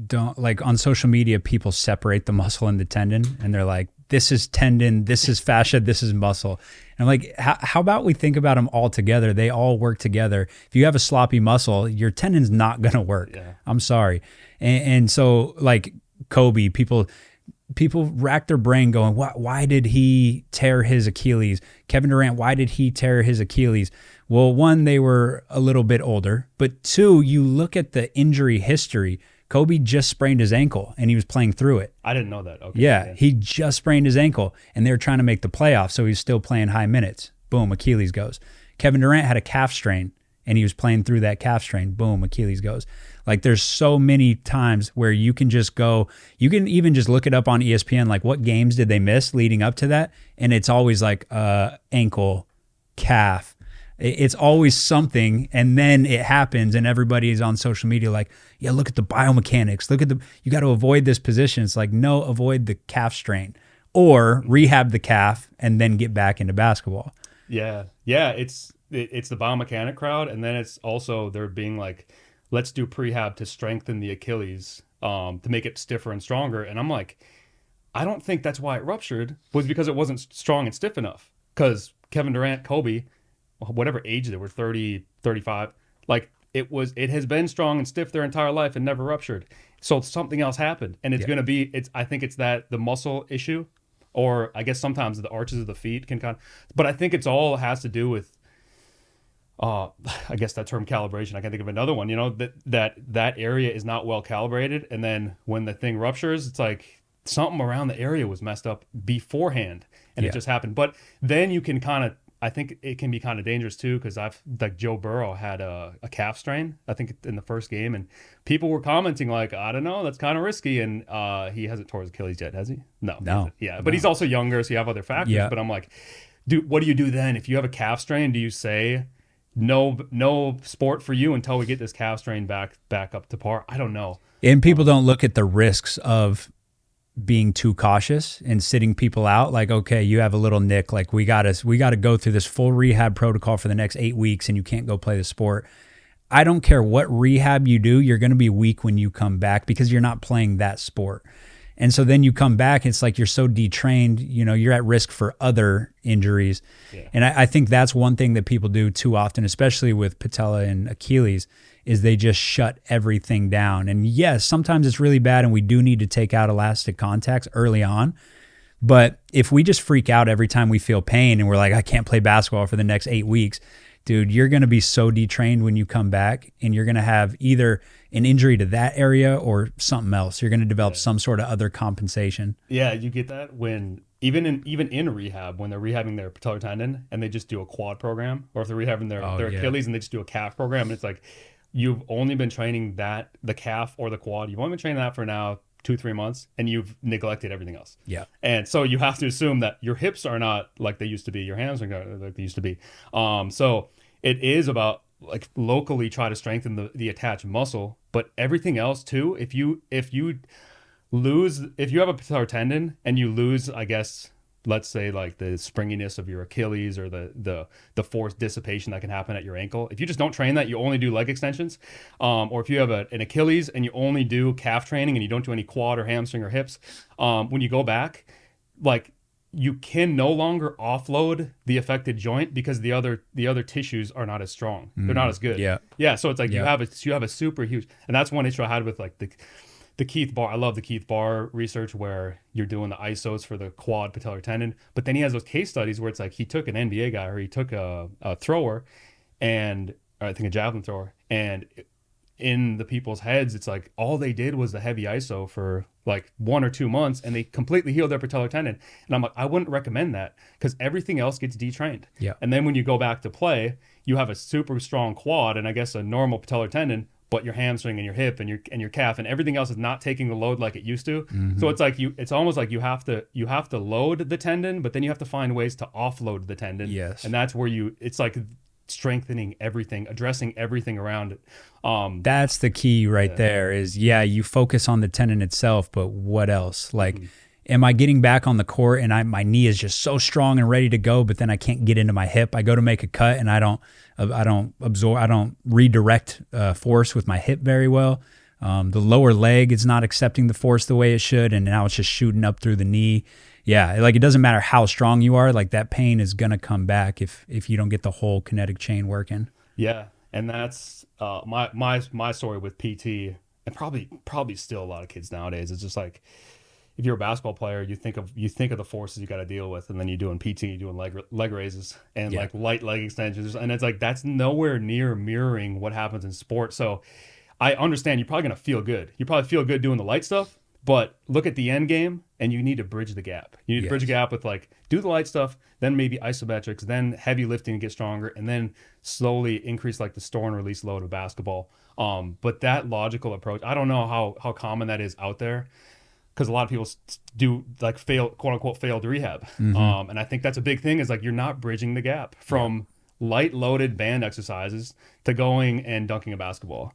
don't like on social media, people separate the muscle and the tendon and they're like, this is tendon, this is fascia, this is muscle. And I'm like, how about we think about them all together? They all work together. If you have a sloppy muscle, your tendon's not going to work. Yeah. I'm sorry. And so like Kobe, people rack their brain going, why did he tear his Achilles? Kevin Durant, why did he tear his Achilles? Well, one, they were a little bit older, but two, you look at the injury history. Kobe just sprained his ankle and he was playing through it. I didn't know that. Okay. Yeah, he just sprained his ankle and they were trying to make the playoffs, so he's still playing high minutes. Boom, Achilles goes. Kevin Durant had a calf strain and he was playing through that calf strain. Boom, Achilles goes. Like there's so many times where you can just go, you can even just look it up on ESPN, like what games did they miss leading up to that? And it's always like ankle, calf. It's always something, and then it happens, and everybody is on social media like, yeah, look at the biomechanics. You got to avoid this position. It's like, no, avoid the calf strain or rehab the calf and then get back into basketball. Yeah. Yeah. It's the biomechanic crowd. And then it's also they're being like, let's do prehab to strengthen the Achilles, to make it stiffer and stronger. And I'm like, I don't think that's why it ruptured, was because it wasn't strong and stiff enough. Because Kevin Durant, Kobe, whatever age they were, 30, 35, like it has been strong and stiff their entire life and never ruptured. So something else happened, and it's going to be, I think it's that the muscle issue, or I guess sometimes the arches of the feet can but I think it's all has to do with, I guess that term calibration. I can think of another one, that area is not well calibrated. And then when the thing ruptures, it's like something around the area was messed up beforehand and it just happened. But then you can I think it can be kind of dangerous too, because like Joe Burrow had a calf strain, I think in the first game, and people were commenting like, I don't know, that's kind of risky, and he hasn't tore his Achilles yet, has he? No. Yeah, but he's also younger, so you have other factors. Yeah. But I'm like, what do you do then if you have a calf strain? Do you say no sport for you until we get this calf strain back up to par? I don't know. And people don't look at the risks of being too cautious and sitting people out. Like, okay, you have a little nick, like we got to go through this full rehab protocol for the next 8 weeks and you can't go play the sport. I don't care what rehab you do, you're going to be weak when you come back because you're not playing that sport. And so then you come back, it's like you're so detrained, you're at risk for other injuries. Yeah. And I think that's one thing that people do too often, especially with patella and Achilles, is they just shut everything down. And yes, sometimes it's really bad and we do need to take out elastic contacts early on. But if we just freak out every time we feel pain and we're like, I can't play basketball for the next 8 weeks, dude, you're going to be so detrained when you come back, and you're going to have either an injury to that area or something else. You're going to develop some sort of other compensation. Yeah, you get that when even in rehab, when they're rehabbing their patellar tendon and they just do a quad program, or if they're rehabbing their Achilles and they just do a calf program, and it's like, you've only been training the calf or the quad. You've only been training that for now 2-3 months, and you've neglected everything else. Yeah. And so you have to assume that your hips are not like they used to be, your hamstrings are like they used to be. So it is about like locally try to strengthen the attached muscle, but everything else too. If you have a patellar tendon and you lose, I guess, let's say like the springiness of your Achilles or the force dissipation that can happen at your ankle. If you just don't train that, you only do leg extensions, or if you have an Achilles and you only do calf training and you don't do any quad or hamstring or hips, when you go back, like you can no longer offload the affected joint because the other tissues are not as strong. They're not as good. Yeah. So it's like you have a super huge, and that's one issue I had with like the Keith Barr. I love the Keith Barr research where you're doing the isos for the quad patellar tendon, but then he has those case studies where it's like he took an NBA guy, or he took a thrower, or I think a javelin thrower, and in the people's heads, it's like all they did was the heavy iso for like 1 or 2 months, and they completely healed their patellar tendon. And I'm like, I wouldn't recommend that, because everything else gets detrained. Yeah. And then when you go back to play, you have a super strong quad and I guess a normal patellar tendon, but your hamstring and your hip and your calf and everything else is not taking the load like it used to. Mm-hmm. So it's like it's almost like you have to load the tendon, but then you have to find ways to offload the tendon. Yes. And that's where it's like strengthening everything, addressing everything around it. That's the key right there is, you focus on the tendon itself, but what else? Like, am I getting back on the court and my knee is just so strong and ready to go, but then I can't get into my hip. I go to make a cut and I don't redirect force with my hip very well. The lower leg is not accepting the force the way it should, and now it's just shooting up through the knee. Yeah, like it doesn't matter how strong you are, like that pain is gonna come back if you don't get the whole kinetic chain working. Yeah, and that's my story with PT, and probably still a lot of kids nowadays. It's just like if you're a basketball player, you think of the forces you got to deal with, and then you're doing PT, you're doing leg raises and like light leg extensions, and it's like that's nowhere near mirroring what happens in sport. So I understand you're probably gonna feel good. You probably feel good doing the light stuff, but look at the end game, and you need to bridge the gap. You need to bridge a gap with like do the light stuff, then maybe isometrics, then heavy lifting to get stronger, and then slowly increase like the store and release load of basketball. But that logical approach, I don't know how common that is out there, because a lot of people do like quote unquote failed rehab. And I think that's a big thing is like you're not bridging the gap from light loaded band exercises to going and dunking a basketball.